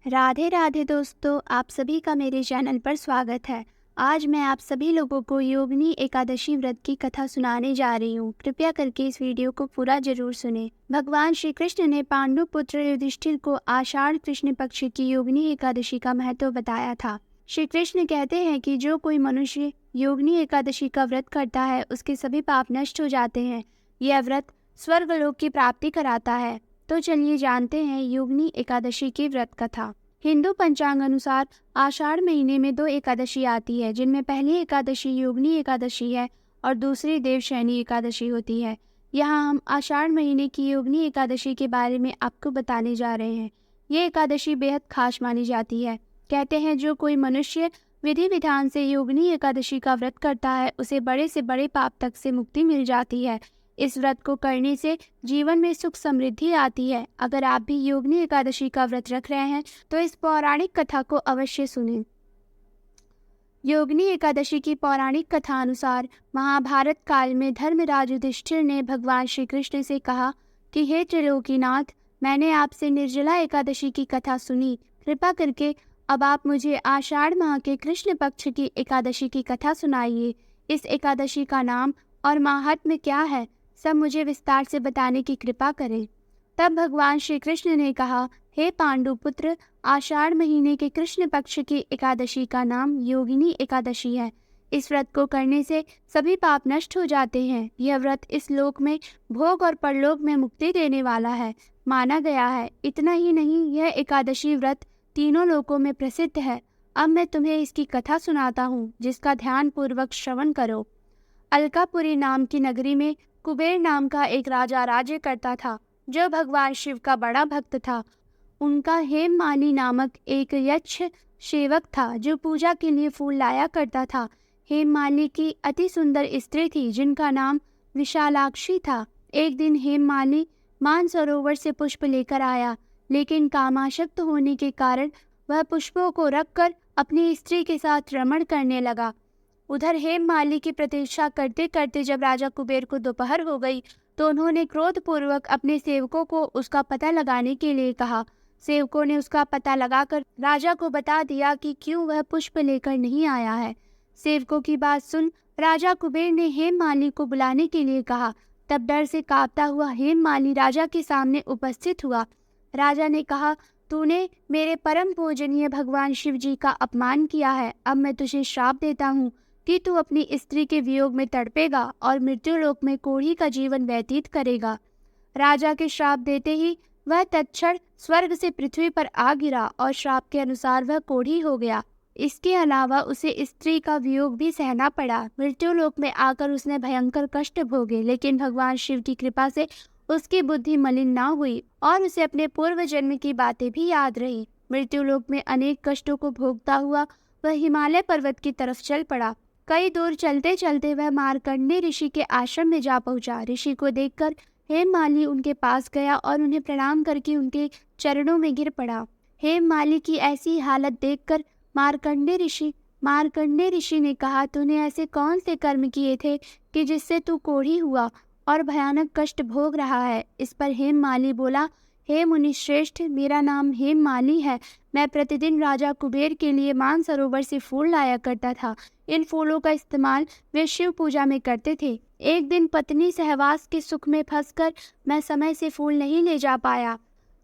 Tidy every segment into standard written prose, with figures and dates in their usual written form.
राधे राधे दोस्तों, आप सभी का मेरे चैनल पर स्वागत है। आज मैं आप सभी लोगों को योगिनी एकादशी व्रत की कथा सुनाने जा रही हूँ। कृपया करके इस वीडियो को पूरा जरूर सुने। भगवान श्री कृष्ण ने पांडु पुत्र युधिष्ठिर को आषाढ़ कृष्ण पक्ष की योगिनी एकादशी का महत्व बताया था। श्री कृष्ण कहते हैं कि जो कोई मनुष्य योगिनी एकादशी का व्रत करता है उसके सभी पाप नष्ट हो जाते हैं। यह व्रत स्वर्गलोक की प्राप्ति कराता है। तो चलिए जानते हैं योगिनी एकादशी की व्रत कथा। हिंदू पंचांग अनुसार आषाढ़ महीने में 2 एकादशी आती है, जिनमें पहली एकादशी योगिनी एकादशी है और दूसरी देवशयनी एकादशी होती है। यहाँ हम आषाढ़ महीने की योगिनी एकादशी के बारे में आपको बताने जा रहे हैं। ये एकादशी बेहद खास मानी जाती है। कहते हैं जो कोई मनुष्य विधि विधान से योगिनी एकादशी का व्रत करता है उसे बड़े से बड़े पाप तक से मुक्ति मिल जाती है। इस व्रत को करने से जीवन में सुख समृद्धि आती है। अगर आप भी योगिनी एकादशी का व्रत रख रहे हैं तो इस पौराणिक कथा को अवश्य सुनें। योगिनी एकादशी की पौराणिक कथा अनुसार महाभारत काल में धर्मराज युधिष्ठिर ने भगवान श्री कृष्ण से कहा कि हे त्रिलोकीनाथ, मैंने आपसे निर्जला एकादशी की कथा सुनी। कृपा करके अब आप मुझे आषाढ़ माह के कृष्ण पक्ष की एकादशी की कथा सुनाइए। इस एकादशी का नाम और माहात्म्य क्या है, सब मुझे विस्तार से बताने की कृपा करें। तब भगवान श्री कृष्ण ने कहा, हे पांडुपुत्र, आषाढ़ महीने के कृष्ण पक्ष की एकादशी का नाम योगिनी एकादशी है। इस व्रत को करने से सभी पाप नष्ट हो जाते हैं। यह व्रत इस लोक में भोग और परलोक में मुक्ति देने वाला है, माना गया है। इतना ही नहीं, यह एकादशी व्रत तीनों लोकों में प्रसिद्ध है। अब मैं तुम्हें इसकी कथा सुनाता हूँ, जिसका ध्यान पूर्वक श्रवण करो। अलकापुरी नाम की नगरी में कुबेर नाम का एक राजा राज्य करता था, जो भगवान शिव का बड़ा भक्त था। उनका हेममाली नामक एक यक्ष सेवक था, जो पूजा के लिए फूल लाया करता था। हेममाली की अति सुंदर स्त्री थी, जिनका नाम विशालाक्षी था। एक दिन हेममाली मानसरोवर से पुष्प लेकर आया, लेकिन कामासक्त होने के कारण वह पुष्पों को रखकर अपनी स्त्री के साथ रमण करने लगा। उधर हेममाली की प्रतीक्षा करते करते जब राजा कुबेर को दोपहर हो गई तो उन्होंने क्रोधपूर्वक अपने सेवकों को उसका पता लगाने के लिए कहा। सेवकों ने उसका पता लगाकर राजा को बता दिया कि क्यों वह पुष्प लेकर नहीं आया है। सेवकों की बात सुन राजा कुबेर ने हेममाली को बुलाने के लिए कहा। तब डर से कांपता हुआ हेममाली राजा के सामने उपस्थित हुआ। राजा ने कहा, तूने मेरे परम पूजनीय भगवान शिव जी का अपमान किया है। अब मैं तुझे श्राप देता हूँ कि तू अपनी स्त्री के वियोग में तड़पेगा और मृत्युलोक में कोढ़ी का जीवन व्यतीत करेगा। राजा के श्राप देते ही वह तत्क्षण स्वर्ग से पृथ्वी पर आ गिरा और श्राप के अनुसार वह कोढ़ी हो गया। इसके अलावा उसे स्त्री का वियोग भी सहना पड़ा। मृत्युलोक में आकर उसने भयंकर कष्ट भोगे, लेकिन भगवान शिव की कृपा से उसकी बुद्धि मलिन ना हुई और उसे अपने पूर्व जन्म की बातें भी याद रही। मृत्युलोक में अनेक कष्टों को भोगता हुआ वह हिमालय पर्वत की तरफ चल पड़ा। कई दूर चलते चलते वह मार्कंडेय ऋषि के आश्रम में जा पहुंचा। ऋषि को देखकर हेममाली उनके पास गया और उन्हें प्रणाम करके उनके चरणों में गिर पड़ा। हेममाली की ऐसी हालत देखकर मार्कंडेय ऋषि ने कहा, तूने ऐसे कौन से कर्म किए थे कि जिससे तू कोढ़ी हुआ और भयानक कष्ट भोग रहा है। इस पर हेममाली बोला, हे मुनि श्रेष्ठ, मेरा नाम हेममाली है। मैं प्रतिदिन राजा कुबेर के लिए मानसरोवर से फूल लाया करता था। इन फूलों का इस्तेमाल वे शिव पूजा में करते थे। एक दिन पत्नी सहवास के सुख में फंसकर मैं समय से फूल नहीं ले जा पाया।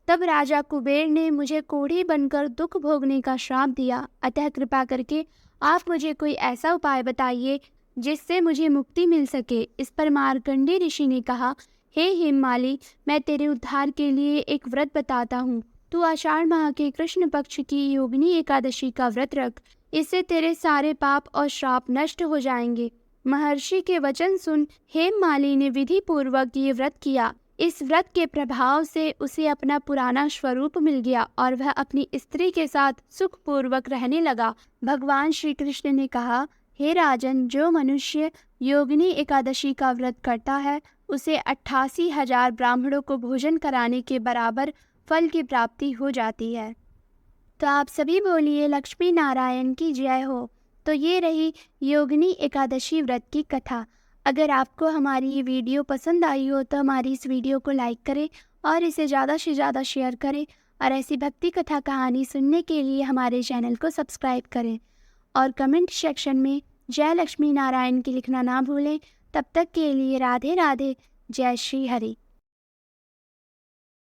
तब राजा कुबेर ने मुझे कोढ़ी बनकर दुख भोगने का श्राप दिया। अतः कृपा करके आप मुझे कोई ऐसा उपाय बताइए जिससे मुझे मुक्ति मिल सके। इस पर मार्कंडेय ऋषि ने कहा, हे हेममाली, मैं तेरे उद्धार के लिए एक व्रत बताता हूँ। तू आषाढ़ माह के कृष्ण पक्ष की योगिनी एकादशी का व्रत रख। इससे तेरे सारे पाप और श्राप नष्ट हो जाएंगे। महर्षि के वचन सुन हेममाली ने विधि पूर्वक ये व्रत किया। इस व्रत के प्रभाव से उसे अपना पुराना स्वरूप मिल गया और वह अपनी स्त्री के साथ सुखपूर्वक रहने लगा। भगवान श्री कृष्ण ने कहा, हे राजन, जो मनुष्य योगिनी एकादशी का व्रत करता है उसे 88,000 ब्राह्मणों को भोजन कराने के बराबर फल की प्राप्ति हो जाती है। तो आप सभी बोलिए लक्ष्मी नारायण की जय हो। तो ये रही योगिनी एकादशी व्रत की कथा। अगर आपको हमारी ये वीडियो पसंद आई हो तो हमारी इस वीडियो को लाइक करें और इसे ज़्यादा से ज़्यादा शेयर करें और ऐसी भक्ति कथा कहानी सुनने के लिए हमारे चैनल को सब्सक्राइब करें और कमेंट सेक्शन में जय लक्ष्मी नारायण की लिखना ना भूलें। तब तक के लिए राधे राधे, जय श्री हरि।